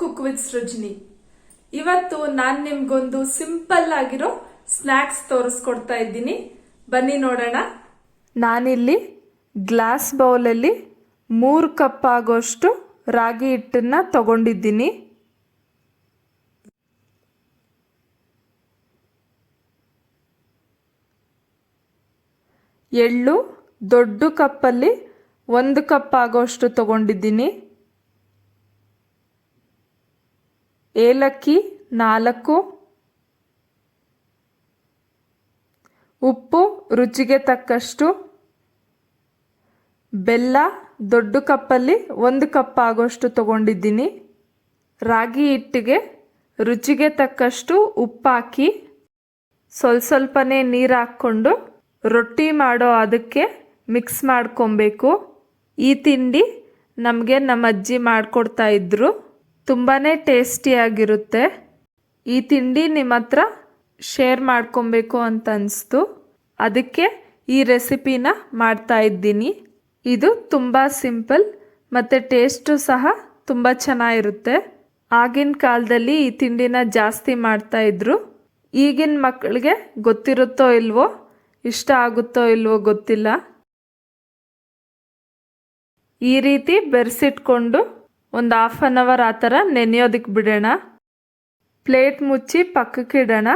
Cook with Srujani. ಇವತ್ತು ನಾನು ನಿಮ್ಗೊಂದು ಸಿಂಪಲ್ ಆಗಿರೋ ಸ್ನಾಕ್ಸ್ ತೋರಿಸ್ಕೊಡ್ತಾ ಇದ್ದೀನಿ. ಬನ್ನಿ ನೋಡೋಣ. ನಾನಿಲ್ಲಿ ಗ್ಲಾಸ್ ಬೌಲಲ್ಲಿ 3 ಕಪ್ ಆಗೋಷ್ಟು ರಾಗಿ ಹಿಟ್ಟನ್ನ ತಗೊಂಡಿದ್ದೀನಿ. ಎಳ್ಳು ದೊಡ್ಡ ಕಪ್ಪಲ್ಲಿ 1 ಕಪ್ ಆಗೋಷ್ಟು ತಗೊಂಡಿದ್ದೀನಿ. ಏಲಕ್ಕಿ 4, ಉಪ್ಪು ರುಚಿಗೆ ತಕ್ಕಷ್ಟು, ಬೆಲ್ಲ ದೊಡ್ಡ ಕಪ್ಪಲ್ಲಿ 1 ಕಪ್ ಆಗೋಷ್ಟು ತಗೊಂಡಿದ್ದೀನಿ. ರಾಗಿ ಹಿಟ್ಟಿಗೆ ರುಚಿಗೆ ತಕ್ಕಷ್ಟು ಉಪ್ಪು ಹಾಕಿ ಸ್ವಲ್ಪನೇ ನೀರು ಹಾಕ್ಕೊಂಡು ರೊಟ್ಟಿ ಮಾಡೋ ಅದಕ್ಕೆ ಮಿಕ್ಸ್ ಮಾಡ್ಕೊಬೇಕು. ಈ ತಿಂಡಿ ನಮಗೆ ನಮ್ಮ ಅಜ್ಜಿ ಮಾಡಿಕೊಡ್ತಾ ಇದ್ರು. ತುಂಬಾ ಟೇಸ್ಟಿಯಾಗಿರುತ್ತೆ. ಈ ತಿಂಡಿ ನಿಮ್ಮ ಹತ್ರ ಶೇರ್ ಮಾಡ್ಕೊಬೇಕು ಅಂತ ಅನಿಸ್ತು. ಅದಕ್ಕೆ ಈ ರೆಸಿಪಿನ ಮಾಡ್ತಾ ಇದ್ದೀನಿ. ಇದು ತುಂಬ ಸಿಂಪಲ್ ಮತ್ತು ಟೇಸ್ಟು ಸಹ ತುಂಬ ಚೆನ್ನಾಗಿರುತ್ತೆ. ಆಗಿನ ಕಾಲದಲ್ಲಿ ಈ ತಿಂಡಿನ ಜಾಸ್ತಿ ಮಾಡ್ತಾ ಇದ್ರು. ಈಗಿನ ಮಕ್ಕಳಿಗೆ ಗೊತ್ತಿರುತ್ತೋ ಇಲ್ವೋ, ಇಷ್ಟ ಆಗುತ್ತೋ ಇಲ್ವೋ ಗೊತ್ತಿಲ್ಲ. ಈ ರೀತಿ ಬೆರೆಸಿಟ್ಕೊಂಡು ಒಂದು 1/2 ಅವರ್ ಆ ಥರ ನೆನೆಯೋದಕ್ಕೆ ಬಿಡೋಣ. ಪ್ಲೇಟ್ ಮುಚ್ಚಿ ಪಕ್ಕಕ್ಕಿಡೋಣ.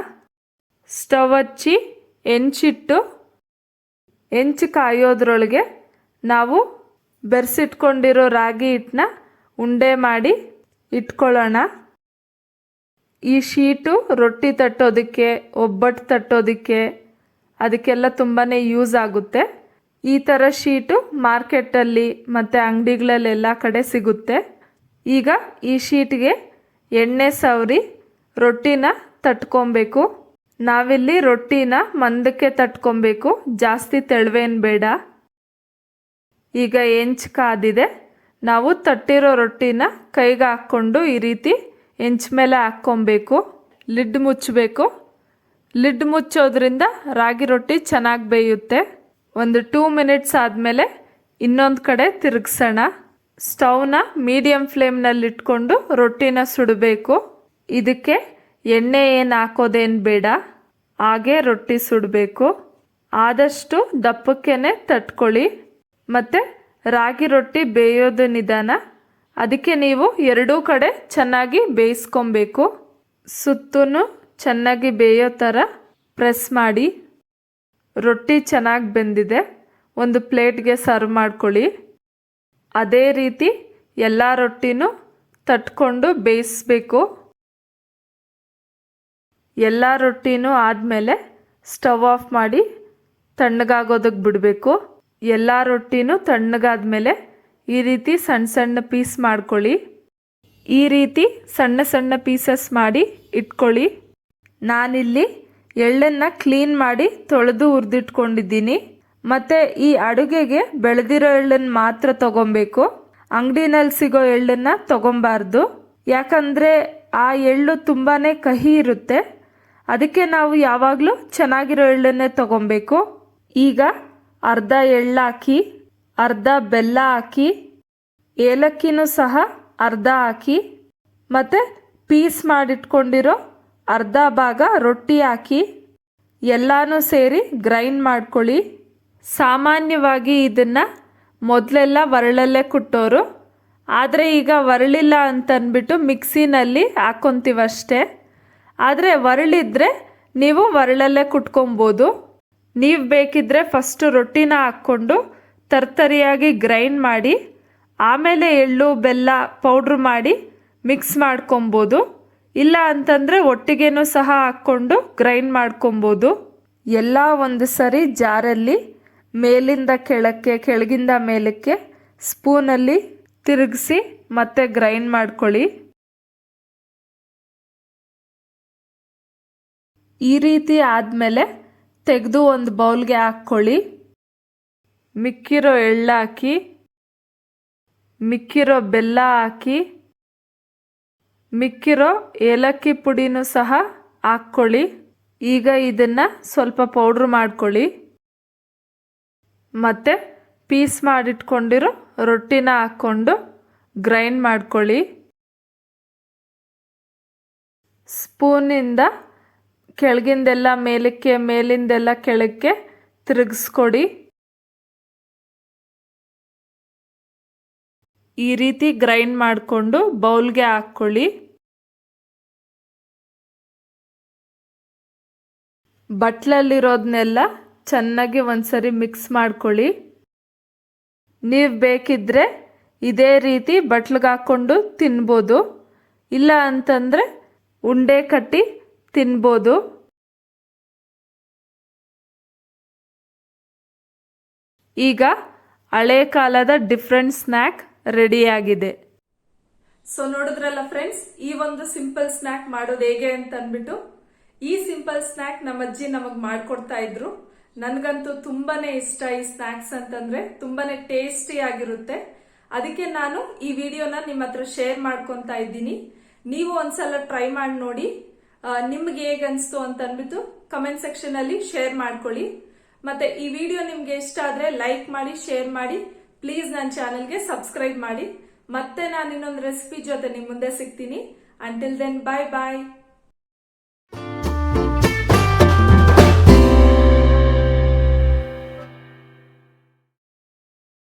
ಸ್ಟವ್ ಹಚ್ಚಿ ಹೆಂಚಿಟ್ಟು ಹೆಂಚು ಕಾಯೋದ್ರೊಳಗೆ ನಾವು ಬೆರೆಸಿಟ್ಕೊಂಡಿರೋ ರಾಗಿ ಹಿಟ್ಟನ್ನ ಉಂಡೆ ಮಾಡಿ ಇಟ್ಕೊಳ್ಳೋಣ. ಈ ಶೀಟು ರೊಟ್ಟಿ ತಟ್ಟೋದಕ್ಕೆ, ಒಬ್ಬಟ್ಟು ತಟ್ಟೋದಕ್ಕೆ, ಅದಕ್ಕೆಲ್ಲ ತುಂಬಾ ಯೂಸ್ ಆಗುತ್ತೆ. ಈ ಥರ ಶೀಟು ಮಾರ್ಕೆಟಲ್ಲಿ ಮತ್ತು ಅಂಗಡಿಗಳಲ್ಲಿ ಎಲ್ಲ ಕಡೆ ಸಿಗುತ್ತೆ. ಈಗ ಈ ಶೀಟ್ಗೆ ಎಣ್ಣೆ ಸವರಿ ರೊಟ್ಟಿನ ತಟ್ಕೊಬೇಕು. ನಾವಿಲ್ಲಿ ರೊಟ್ಟಿನ ಮಂದಕ್ಕೆ ತಟ್ಕೊಬೇಕು, ಜಾಸ್ತಿ ತೆಳುವೇನು ಬೇಡ. ಈಗ ಹೆಂಚು ಕಾದಿದೆ. ನಾವು ತಟ್ಟಿರೋ ರೊಟ್ಟಿನ ಕೈಗೆ ಹಾಕ್ಕೊಂಡು ಈ ರೀತಿ ಹೆಂಚು ಮೇಲೆ ಹಾಕ್ಕೊಬೇಕು. ಲಿಡ್ ಮುಚ್ಚಬೇಕು. ಲಿಡ್ ಮುಚ್ಚೋದ್ರಿಂದ ರಾಗಿ ರೊಟ್ಟಿ ಚೆನ್ನಾಗಿ ಬೇಯುತ್ತೆ. ಒಂದು 2 ಮಿನಿಟ್ಸ್ ಆದಮೇಲೆ ಇನ್ನೊಂದು ಕಡೆ ತಿರುಗಿಸೋಣ. ಸ್ಟವ್ನ ಮೀಡಿಯಮ್ ಫ್ಲೇಮ್ನಲ್ಲಿ ಇಟ್ಕೊಂಡು ರೊಟ್ಟಿನ ಸುಡಬೇಕು. ಇದಕ್ಕೆ ಎಣ್ಣೆ ಏನು ಹಾಕೋದೇನು ಬೇಡ, ಹಾಗೆ ರೊಟ್ಟಿ ಸುಡಬೇಕು. ಆದಷ್ಟು ದಪ್ಪಕ್ಕೇನೆ ತಟ್ಕೊಳ್ಳಿ. ಮತ್ತು ರಾಗಿ ರೊಟ್ಟಿ ಬೇಯೋದು ನಿಧಾನ, ಅದಕ್ಕೆ ನೀವು ಎರಡೂ ಕಡೆ ಚೆನ್ನಾಗಿ ಬೇಯಿಸ್ಕೊಬೇಕು. ಸುತ್ತೂ ಚೆನ್ನಾಗಿ ಬೇಯೋ ಥರ ಪ್ರೆಸ್ ಮಾಡಿ. ರೊಟ್ಟಿ ಚೆನ್ನಾಗಿ ಬೆಂದಿದೆ. ಒಂದು ಪ್ಲೇಟ್ಗೆ ಸರ್ವ್ ಮಾಡ್ಕೊಳ್ಳಿ. ಅದೇ ರೀತಿ ಎಲ್ಲ ರೊಟ್ಟಿನೂ ತಟ್ಕೊಂಡು ಬೇಯಿಸ್ಬೇಕು. ಎಲ್ಲ ರೊಟ್ಟಿನೂ ಆದಮೇಲೆ ಸ್ಟವ್ ಆಫ್ ಮಾಡಿ ತಣ್ಣಗಾಗೋದಕ್ಕೆ ಬಿಡಬೇಕು. ಎಲ್ಲ ರೊಟ್ಟಿನೂ ತಣ್ಣಗಾದ್ಮೇಲೆ ಈ ರೀತಿ ಸಣ್ಣ ಸಣ್ಣ ಪೀಸ್ ಮಾಡ್ಕೊಳ್ಳಿ. ಈ ರೀತಿ ಸಣ್ಣ ಸಣ್ಣ ಪೀಸಸ್ ಮಾಡಿ ಇಟ್ಕೊಳ್ಳಿ. ನಾನಿಲ್ಲಿ ಎಳ್ಳನ್ನು ಕ್ಲೀನ್ ಮಾಡಿ ತೊಳೆದು ಹುರಿದಿಟ್ಕೊಂಡಿದ್ದೀನಿ. ಮತ್ತು ಈ ಅಡುಗೆಗೆ ಬೆಳೆದಿರೋ ಎಳ್ಳನ್ನು ಮಾತ್ರ ತಗೊಬೇಕು. ಅಂಗಡಿನಲ್ಲಿ ಸಿಗೋ ಎಳ್ಳನ್ನು ತಗೊಬಾರ್ದು. ಯಾಕಂದರೆ ಆ ಎಳ್ಳು ತುಂಬಾ ಕಹಿ ಇರುತ್ತೆ. ಅದಕ್ಕೆ ನಾವು ಯಾವಾಗಲೂ ಚೆನ್ನಾಗಿರೋ ಎಳ್ಳನ್ನೇ ತಗೊಬೇಕು. ಈಗ ಅರ್ಧ ಎಳ್ಳು ಹಾಕಿ, ಅರ್ಧ ಬೆಲ್ಲ ಹಾಕಿ, ಏಲಕ್ಕಿನೂ ಸಹ ಅರ್ಧ ಹಾಕಿ, ಮತ್ತು ಪೀಸ್ ಮಾಡಿಟ್ಕೊಂಡಿರೋ ಅರ್ಧ ಭಾಗ ರೊಟ್ಟಿ ಹಾಕಿ ಎಲ್ಲನೂ ಸೇರಿ ಗ್ರೈಂಡ್ ಮಾಡ್ಕೊಳ್ಳಿ. ಸಾಮಾನ್ಯವಾಗಿ ಇದನ್ನು ಮೊದಲೆಲ್ಲ ಒರಳಲ್ಲೇ ಕುಟ್ಟೋರು. ಆದರೆ ಈಗ ಒರಳಿಲ್ಲ ಅಂತಂದ್ಬಿಟ್ಟು ಮಿಕ್ಸಿನಲ್ಲಿ ಹಾಕ್ಕೊತೀವಷ್ಟೇ. ಆದರೆ ಒರಳಿದ್ರೆ ನೀವು ಒರಳಲ್ಲೇ ಕುಟ್ಕೊಬೋದು. ನೀವು ಬೇಕಿದ್ದರೆ ಫಸ್ಟು ರೊಟ್ಟಿನ ಹಾಕ್ಕೊಂಡು ತರ್ತರಿಯಾಗಿ ಗ್ರೈಂಡ್ ಮಾಡಿ ಆಮೇಲೆ ಎಳ್ಳು ಬೆಲ್ಲ ಪೌಡ್ರ್ ಮಾಡಿ ಮಿಕ್ಸ್ ಮಾಡ್ಕೊಬೋದು. ಇಲ್ಲ ಅಂತಂದರೆ ಒಟ್ಟಿಗೆನೂ ಸಹ ಹಾಕ್ಕೊಂಡು ಗ್ರೈಂಡ್ ಮಾಡ್ಕೊಬೋದು. ಎಲ್ಲ ಒಂದು ಸರಿ ಜಾರಲ್ಲಿ ಮೇಲಿಂದ ಕೆಳಕ್ಕೆ, ಕೆಳಗಿಂದ ಮೇಲಕ್ಕೆ ಸ್ಪೂನಲ್ಲಿ ತಿರುಗಿಸಿ ಮತ್ತೆ ಗ್ರೈಂಡ್ ಮಾಡ್ಕೊಳ್ಳಿ. ಈ ರೀತಿ ಆದಮೇಲೆ ತೆಗೆದು ಒಂದು ಬೌಲ್ಗೆ ಹಾಕ್ಕೊಳ್ಳಿ. ಮಿಕ್ಕಿರೋ ಎಳ್ಳು ಹಾಕಿ, ಮಿಕ್ಕಿರೋ ಬೆಲ್ಲ ಹಾಕಿ, ಮಿಕ್ಕಿರೋ ಏಲಕ್ಕಿ ಪುಡಿನೂ ಸಹ ಹಾಕ್ಕೊಳ್ಳಿ. ಈಗ ಇದನ್ನು ಸ್ವಲ್ಪ ಪೌಡ್ರ್ ಮಾಡ್ಕೊಳ್ಳಿ. ಮತ್ತು ಪೀಸ್ ಮಾಡಿಟ್ಕೊಂಡಿರೋ ರೊಟ್ಟಿನ ಹಾಕ್ಕೊಂಡು ಗ್ರೈಂಡ್ ಮಾಡ್ಕೊಳ್ಳಿ. ಸ್ಪೂನಿಂದ ಕೆಳಗಿಂದೆಲ್ಲ ಮೇಲಕ್ಕೆ ಮೇಲಿಂದೆಲ್ಲ ಕೆಳಕ್ಕೆ ತಿರುಗಿಸ್ಕೊಡಿ. ಈ ರೀತಿ ಗ್ರೈಂಡ್ ಮಾಡಿಕೊಂಡು ಬೌಲ್ಗೆ ಹಾಕ್ಕೊಳ್ಳಿ. ಬಟ್ಲಲ್ಲಿರೋದನ್ನೆಲ್ಲ ಚೆನ್ನಾಗಿ ಒಂದ್ಸರಿ ಮಿಕ್ಸ್ ಮಾಡ್ಕೊಳ್ಳಿ. ನೀವು ಬೇಕಿದ್ರೆ ಇದೇ ರೀತಿ ಬಟ್ಲಿಗೆ ಹಾಕ್ಕೊಂಡು ತಿನ್ಬೋದು, ಇಲ್ಲ ಅಂತಂದರೆ ಉಂಡೆ ಕಟ್ಟಿ ತಿನ್ಬೋದು. ಈಗ ಹಳೆ ಕಾಲದ ಡಿಫ್ರೆಂಟ್ ಸ್ನ್ಯಾಕ್ ರೆಡಿಯಾಗಿದೆ. ಸೊ ನೋಡಿದ್ರಲ್ಲ ಫ್ರೆಂಡ್ಸ್, ಈ ಒಂದು ಸಿಂಪಲ್ ಸ್ನ್ಯಾಕ್ ಮಾಡೋದು ಹೇಗೆ ಅಂತ ಅಂದ್ಬಿಟ್ಟು. ಈ ಸಿಂಪಲ್ ಸ್ನ್ಯಾಕ್ ನಮ್ಮ ಅಜ್ಜಿ ನಮಗ್ ಮಾಡ್ಕೊಡ್ತಾ ಇದ್ರು. ನನ್ಗಂತೂ ತುಂಬಾನೇ ಇಷ್ಟ ಈ ಸ್ನ್ಯಾಕ್ಸ್ ಅಂತಂದ್ರೆ, ತುಂಬಾನೇ ಟೇಸ್ಟಿ ಆಗಿರುತ್ತೆ. ಅದಕ್ಕೆ ನಾನು ಈ ವಿಡಿಯೋನ ನಿಮ್ಮ ಹತ್ರ ಶೇರ್ ಮಾಡ್ಕೊಂತಾ ಇದ್ದೀನಿ. ನೀವು ಒಂದ್ಸಲ ಟ್ರೈ ಮಾಡಿ ನೋಡಿ, ನಿಮ್ಗೆ ಹೇಗೆ ಅನ್ಸ್ತು ಅಂತ ಅಂದ್ಬಿಟ್ಟು ಕಮೆಂಟ್ ಸೆಕ್ಷನ್ ಅಲ್ಲಿ ಶೇರ್ ಮಾಡ್ಕೊಳ್ಳಿ. ಮತ್ತೆ ಈ ವಿಡಿಯೋ ನಿಮ್ಗೆ ಇಷ್ಟ ಆದ್ರೆ ಲೈಕ್ ಮಾಡಿ, ಶೇರ್ ಮಾಡಿ, ಪ್ಲೀಸ್ ನನ್ನ ಚಾನೆಲ್ಗೆ ಸಬ್ಸ್ಕ್ರೈಬ್ ಮಾಡಿ. ಮತ್ತೆ ನಾನು ಇನ್ನೊಂದು ರೆಸಿಪಿ ಜೊತೆ ನಿಮ್ ಮುಂದೆ ಸಿಗ್ತೀನಿ. ಅಂಟಿಲ್ ದೆನ್, ಬಾಯ್ ಬಾಯ್.